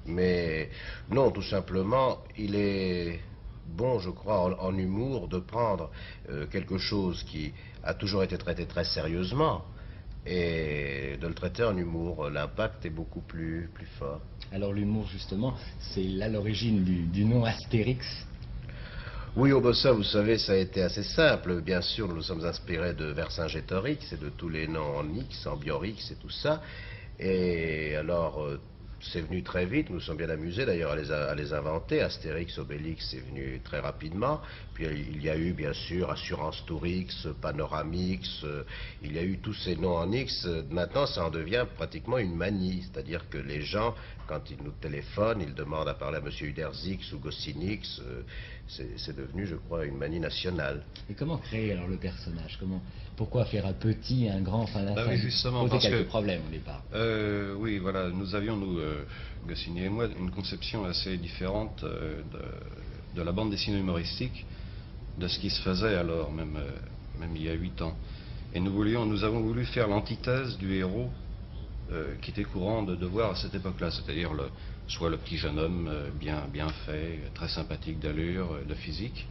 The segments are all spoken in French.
Mais non, tout simplement, il est bon, je crois, en humour, de prendre quelque chose qui a toujours été traité très sérieusement et de le traiter en humour. L'impact est beaucoup plus fort. Alors l'humour, justement, c'est là l'origine du nom Astérix. Oui, au ça, vous savez, ça a été assez simple. Bien sûr, nous nous sommes inspirés de Vercingétorix et de tous les noms en X, en Biorix et tout ça. Et alors, c'est venu très vite. Nous nous sommes bien amusés d'ailleurs à les inventer. Astérix, Obélix, c'est venu très rapidement. Puis il y a eu, bien sûr, Assurance Tourix, Panoramix. Il y a eu tous ces noms en X. Maintenant, ça en devient pratiquement une manie. C'est-à-dire que les gens, quand ils nous téléphonent, ils demandent à parler à M. Uderzix ou Goscinix. C'est devenu, je crois, une manie nationale. Et comment créer alors le personnage? Pourquoi faire un petit, un grand? Enfin, oui, justement, posait parce quelques que problèmes au départ. Oui, voilà, nous avions, Goscinny et moi, une conception assez différente de la bande dessinée humoristique, de ce qui se faisait alors, même il y a 8 ans. Et nous avons voulu faire l'antithèse du héros qui était courant de voir à cette époque-là, c'est-à-dire soit le petit jeune homme bien fait, très sympathique d'allure, de physique.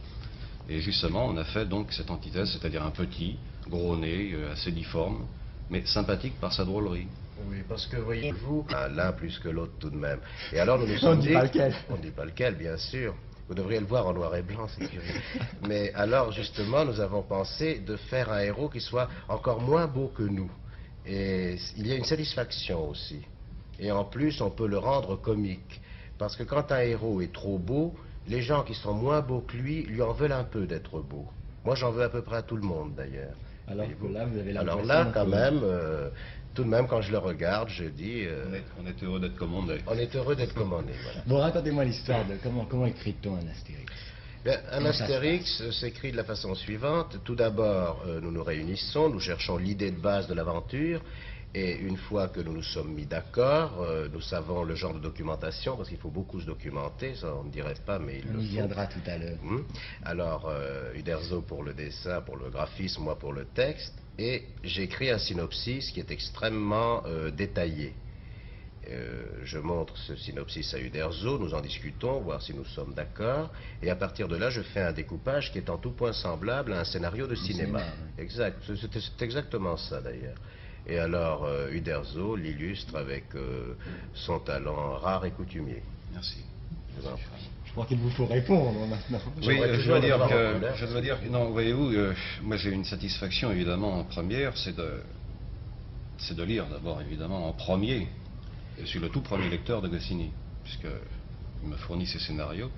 Et justement, on a fait donc cette antithèse, c'est-à-dire un petit, gros nez, assez difforme, mais sympathique par sa drôlerie. Oui, parce que voyez-vous, l'un plus que l'autre tout de même. Et alors nous nous sommes dit... On ne dit pas lequel. On ne dit pas lequel, bien sûr. Vous devriez le voir en noir et blanc, c'est curieux. Mais alors, justement, nous avons pensé de faire un héros qui soit encore moins beau que nous. Et il y a une satisfaction aussi. Et en plus, on peut le rendre comique. Parce que quand un héros est trop beau, les gens qui sont moins beaux que lui en veulent un peu d'être beau. Moi, j'en veux à peu près à tout le monde, d'ailleurs. Alors que là, vous avez Alors l'impression là, quand même, tout de même, quand je le regarde, je dis... On est heureux d'être commandé. On est heureux d'être commandé, voilà. Bon, racontez-moi l'histoire de comment écrit-on un Astérix? Bien, un Astérix s'écrit de la façon suivante. Tout d'abord, nous nous réunissons, nous cherchons l'idée de base de l'aventure, et une fois que nous nous sommes mis d'accord, nous savons le genre de documentation, parce qu'il faut beaucoup se documenter, ça on ne dirait pas, mais il le faut. On y viendra tout à l'heure. Alors, Uderzo pour le dessin, pour le graphisme, moi pour le texte, et j'écris un synopsis qui est extrêmement détaillé. Je montre ce synopsis à Uderzo, nous en discutons, voir si nous sommes d'accord, et à partir de là, je fais un découpage qui est en tout point semblable à un scénario de cinéma. Exact, c'est exactement ça d'ailleurs. Et alors, Uderzo l'illustre avec son talent rare et coutumier. Merci. Je crois qu'il vous faut répondre maintenant. Oui, je dois dire que, non, voyez-vous, moi j'ai une satisfaction évidemment en première, c'est de lire d'abord évidemment en premier. Je suis le tout premier lecteur de Goscinny, puisqu'il me fournit ses scénarios,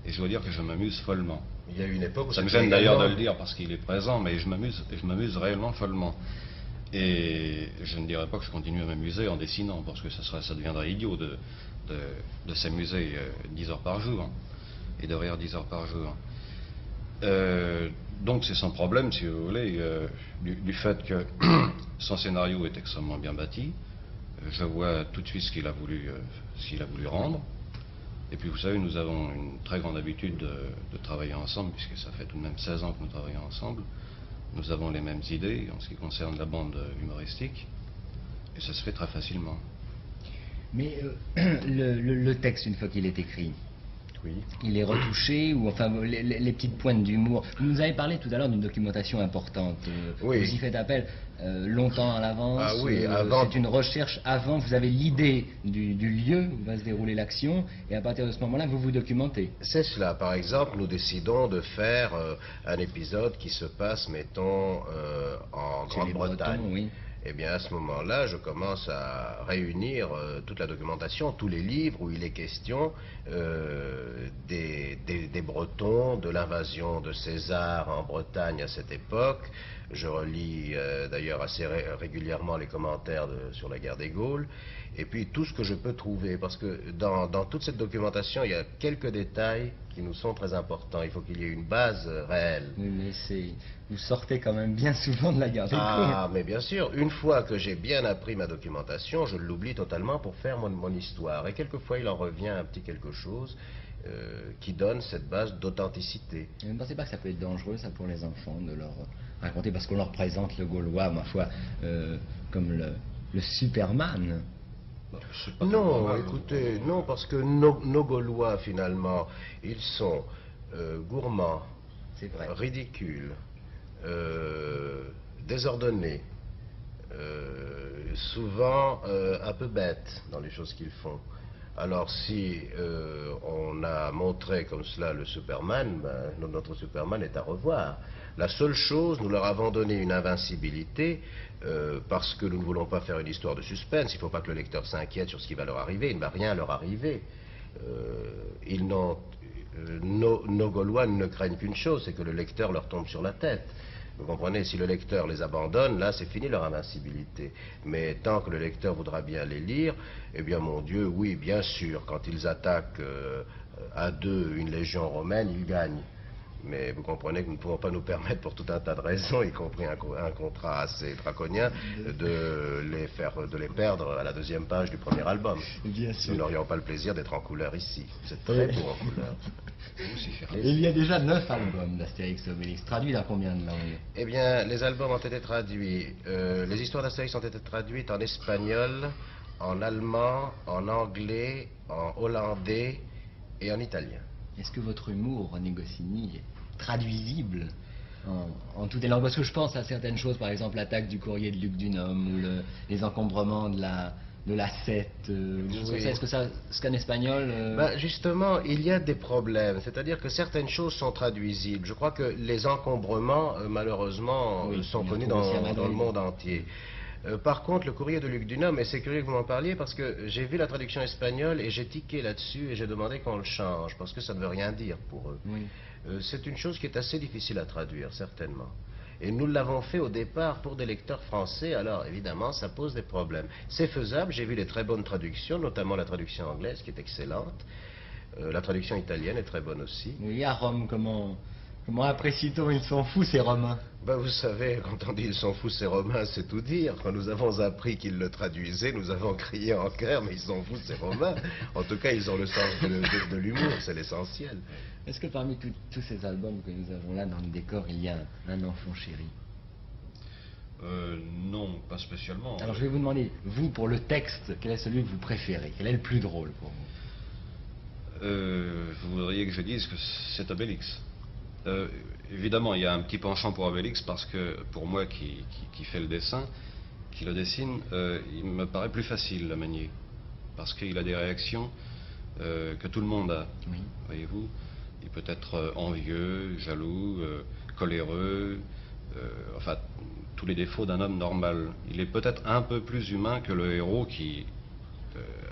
et je dois dire que je m'amuse follement. Il y a eu une époque où ça me gêne d'ailleurs de le dire parce qu'il est présent, mais je m'amuse réellement follement. Et je ne dirais pas que je continue à m'amuser en dessinant, parce que ça deviendrait idiot de s'amuser 10 heures par jour, et de rire 10 heures par jour. Donc c'est sans problème, si vous voulez, du fait que son scénario est extrêmement bien bâti. Je vois tout de suite ce qu'il a voulu rendre. Et puis vous savez, nous avons une très grande habitude de travailler ensemble, puisque ça fait tout de même 16 ans que nous travaillons ensemble. Nous avons les mêmes idées en ce qui concerne la bande humoristique, et ça se fait très facilement. Mais le texte, une fois qu'il est écrit, oui. Il est retouché, ou enfin les petites pointes d'humour. Vous nous avez parlé tout à l'heure d'une documentation importante. Oui. Vous y faites appel longtemps à l'avance. Ah oui, avant. C'est une recherche avant, vous avez l'idée du lieu où va se dérouler l'action, et à partir de ce moment-là, vous vous documentez. C'est cela. Par exemple, nous décidons de faire un épisode qui se passe, mettons, en Grande-Bretagne. Oui. Eh bien, à ce moment-là, je commence à réunir toute la documentation, tous les livres où il est question des Bretons, de l'invasion de César en Bretagne à cette époque. Je relis d'ailleurs assez régulièrement les commentaires sur la guerre des Gaules, et puis tout ce que je peux trouver, parce que dans toute cette documentation, il y a quelques détails qui nous sont très importants. Il faut qu'il y ait une base réelle. Oui, mais vous sortez quand même bien souvent de la guerre des Gaules. Ah, mais bien sûr, une fois que j'ai bien appris ma documentation, je l'oublie totalement pour faire mon histoire. Et quelquefois, il en revient un petit quelque chose qui donne cette base d'authenticité. Vous ne pensez pas que ça peut être dangereux, ça, pour les enfants, de leur raconter, parce qu'on leur présente le Gaulois, ma foi, comme le Superman? pas. C'est pas Non, normal. écoutez, non, parce que nos Gaulois, finalement, ils sont gourmands, C'est vrai. ridicules, désordonnés, souvent un peu bêtes dans les choses qu'ils font. Alors si on a montré comme cela le Superman, ben, notre Superman est à revoir. La seule chose, nous leur avons donné une invincibilité parce que nous ne voulons pas faire une histoire de suspense. Il ne faut pas que le lecteur s'inquiète sur ce qui va leur arriver. Il ne va rien leur arriver. Nos Gaulois ne craignent qu'une chose, c'est que le lecteur leur tombe sur la tête. Vous comprenez, si le lecteur les abandonne, là c'est fini leur invincibilité. Mais tant que le lecteur voudra bien les lire, eh bien mon Dieu, oui, bien sûr, quand ils attaquent à deux une légion romaine, ils gagnent. Mais vous comprenez que nous ne pouvons pas nous permettre, pour tout un tas de raisons, y compris un contrat assez draconien, de les perdre à la deuxième page du premier album. Bien sûr. Nous n'aurions pas le plaisir d'être en couleur ici. C'est très beau en couleur. Il y a déjà 9 albums d'Astérix et Obélix, traduits dans combien de langues? Eh bien, les albums ont été traduits. Les histoires d'Astérix ont été traduites en espagnol, en allemand, en anglais, en hollandais et en italien. Est-ce que votre humour, René Goscinny, est traduisible en toutes les langues? Parce que je pense à certaines choses, par exemple l'attaque du courrier de Luc Dunhomme ou les encombrements de la 7. Oui. Est-ce que ça, ce qu'en espagnol... Ben, justement, il y a des problèmes. C'est-à-dire que certaines choses sont traduisibles. Je crois que les encombrements, malheureusement, Oui, sont on connus retrouve aussi à dans Madrid. le monde entier. Par contre, le courrier de Luc Dunhomme, et c'est curieux que vous m'en parliez, parce que j'ai vu la traduction espagnole et j'ai tiqué là-dessus et j'ai demandé qu'on le change, parce que ça ne veut rien dire pour eux. Oui. C'est une chose qui est assez difficile à traduire, certainement. Et nous l'avons fait au départ pour des lecteurs français, alors évidemment ça pose des problèmes. C'est faisable, j'ai vu les très bonnes traductions, notamment la traduction anglaise qui est excellente. La traduction italienne est très bonne aussi. Oui, à Rome, comment apprécie-t-on? Ils sont fous, ces Romains. Ben, vous savez, quand on dit ils sont fous ces Romains, c'est tout dire. Quand nous avons appris qu'ils le traduisaient, nous avons crié en chœur, mais ils sont fous ces Romains. En tout cas, ils ont le sens de l'humour, c'est l'essentiel. Est-ce que parmi tous ces albums que nous avons là dans le décor, il y a un enfant chéri? Non, pas spécialement. Alors je vais vous demander, vous, pour le texte, quel est celui que vous préférez? Quel est le plus drôle pour vous? Vous voudriez que je dise que c'est Obélix. Évidemment, il y a un petit penchant pour Obélix parce que pour moi qui fait le dessin, qui le dessine, il me paraît plus facile à manier. Parce qu'il a des réactions que tout le monde a. Oui. Voyez-vous, il peut être envieux, jaloux, coléreux, enfin tous les défauts d'un homme normal. Il est peut-être un peu plus humain que le héros qui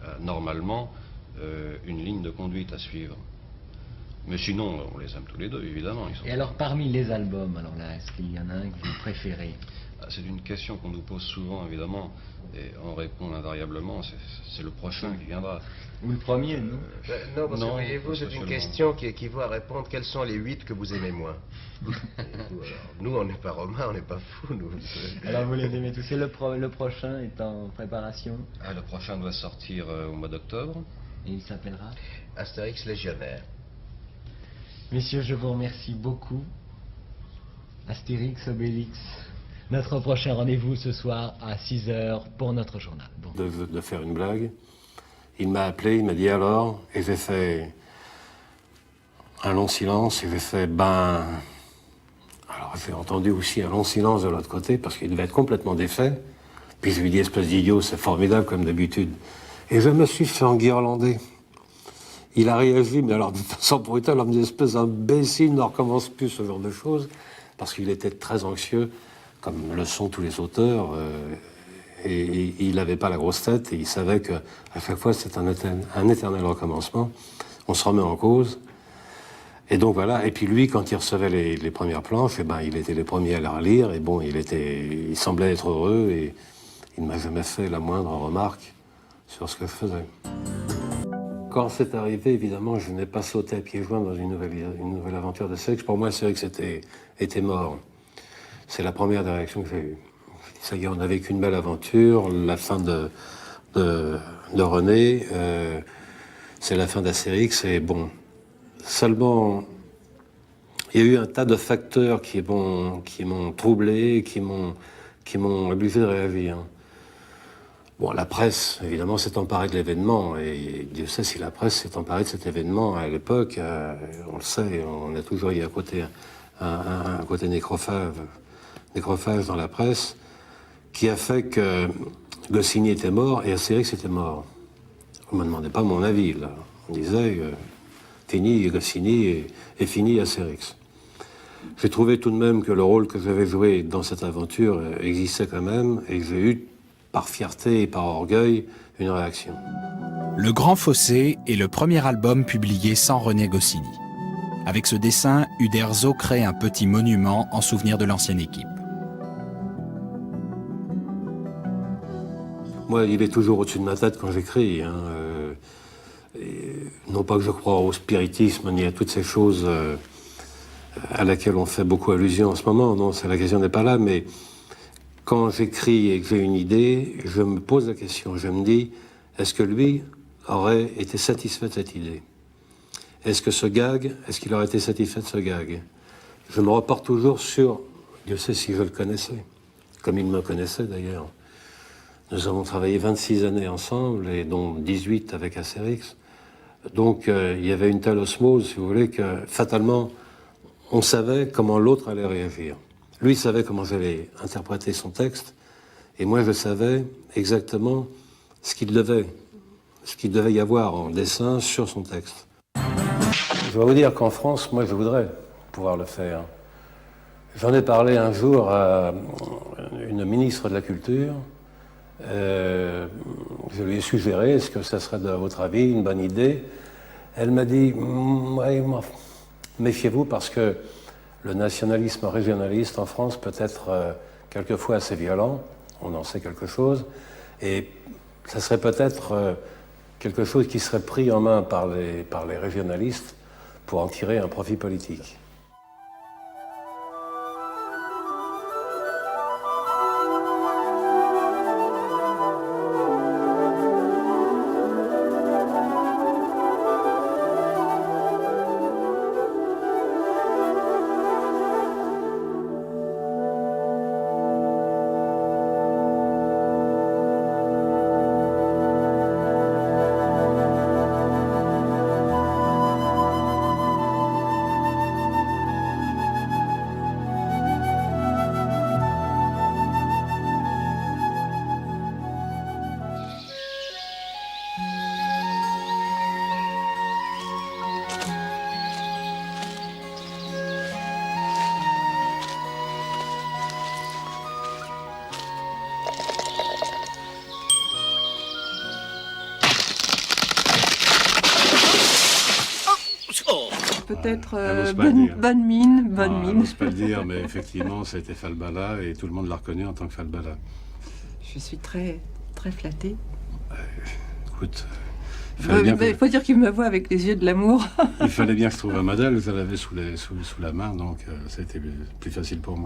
a normalement une ligne de conduite à suivre. Mais sinon, on les aime tous les deux, évidemment. Ils sont... Et alors parmi les albums, alors là, est-ce qu'il y en a un que vous préférez? C'est une question qu'on nous pose souvent, évidemment, et on répond invariablement, c'est le prochain qui viendra. Ou le premier, non? Non, parce que Non, voyez-vous, pas c'est une spécialement. question qui équivaut à répondre quels sont les 8 que vous aimez moins. Voyez-vous, alors, nous, on n'est pas romains, on n'est pas fous, nous. Alors vous les aimez tous. Et le prochain est en préparation Le prochain doit sortir au mois d'octobre. et il s'appellera? Astérix légionnaire. Messieurs, je vous remercie beaucoup. Astérix, Obélix. Notre prochain rendez-vous ce soir à 6h pour notre journal. Bon. De faire une blague. Il m'a appelé, il m'a dit alors, et j'ai fait un long silence, et j'ai fait ben... Alors j'ai entendu aussi un long silence de l'autre côté, parce qu'il devait être complètement défait. Puis je lui ai dit, espèce d'idiot, c'est formidable comme d'habitude. Et je me suis fait enguirlander. Il a réagi, mais alors de façon brutale, en me disant, espèce d'imbécile, ne recommence plus ce genre de choses, parce qu'il était très anxieux, comme le sont tous les auteurs, et il n'avait pas la grosse tête, et il savait qu'à chaque fois, c'est un éternel recommencement. On se remet en cause. Et donc voilà, et puis lui, quand il recevait les premières planches, eh ben, il était les premiers à les relire, et bon, il semblait être heureux, et il ne m'a jamais fait la moindre remarque sur ce que je faisais. Quand c'est arrivé, évidemment, je n'ai pas sauté à pieds joints dans une nouvelle aventure de sexe. Pour moi, c'est vrai que était mort. C'est la première des réactions que j'ai eue. Ça y est, on n'a vécu une belle aventure, la fin de René, c'est la fin d'Astérix, et bon, seulement, il y a eu un tas de facteurs qui m'ont troublé, qui m'ont obligé de réagir. Bon, la presse, évidemment, s'est emparée de l'événement, et Dieu sait si la presse s'est emparée de cet événement à l'époque. On le sait, on a toujours eu à côté un côté nécrophage dans la presse, qui a fait que Goscinny était mort et Astérix était mort. On ne me demandait pas mon avis, là. On disait, fini Goscinny et fini Astérix. J'ai trouvé tout de même que le rôle que j'avais joué dans cette aventure existait quand même, et que j'ai eu, par fierté et par orgueil, une réaction. Le Grand Fossé est le premier album publié sans René Goscinny. Avec ce dessin, Uderzo crée un petit monument en souvenir de l'ancienne équipe. Moi, il est toujours au-dessus de ma tête quand j'écris. Non pas que je crois au spiritisme ni à toutes ces choses à laquelle on fait beaucoup allusion en ce moment. Non, la question n'est pas là, mais quand j'écris et que j'ai une idée, je me pose la question. Je me dis, est-ce que lui aurait été satisfait de cette idée? Est-ce que ce gag, est-ce qu'il aurait été satisfait de ce gag? Je me reporte toujours sur, Dieu sait si je le connaissais, comme il me connaissait d'ailleurs. Nous avons travaillé 26 années ensemble, et dont 18 avec Astérix. Donc il y avait une telle osmose, si vous voulez, que fatalement, on savait comment l'autre allait réagir. Lui savait comment j'allais interpréter son texte, et moi je savais exactement ce qu'il devait y avoir en dessin sur son texte. Je dois vous dire qu'en France, moi je voudrais pouvoir le faire. J'en ai parlé un jour à une ministre de la Culture. Je lui ai suggéré, est-ce que ça serait, à votre avis, une bonne idée? Elle m'a dit, ouais, méfiez-vous parce que le nationalisme régionaliste en France peut être quelquefois assez violent, on en sait quelque chose, et ça serait peut-être quelque chose qui serait pris en main par les régionalistes pour en tirer un profit politique. Peut-être bonne mine. On n'ose pas le dire, mais effectivement, c'était Falbala et tout le monde l'a reconnu en tant que Falbala. Je suis très, très flattée. Écoute, il faut dire qu'il me voit avec les yeux de l'amour. Il fallait bien que je trouve un modèle, je l'avais sous la main, donc c'était plus facile pour moi.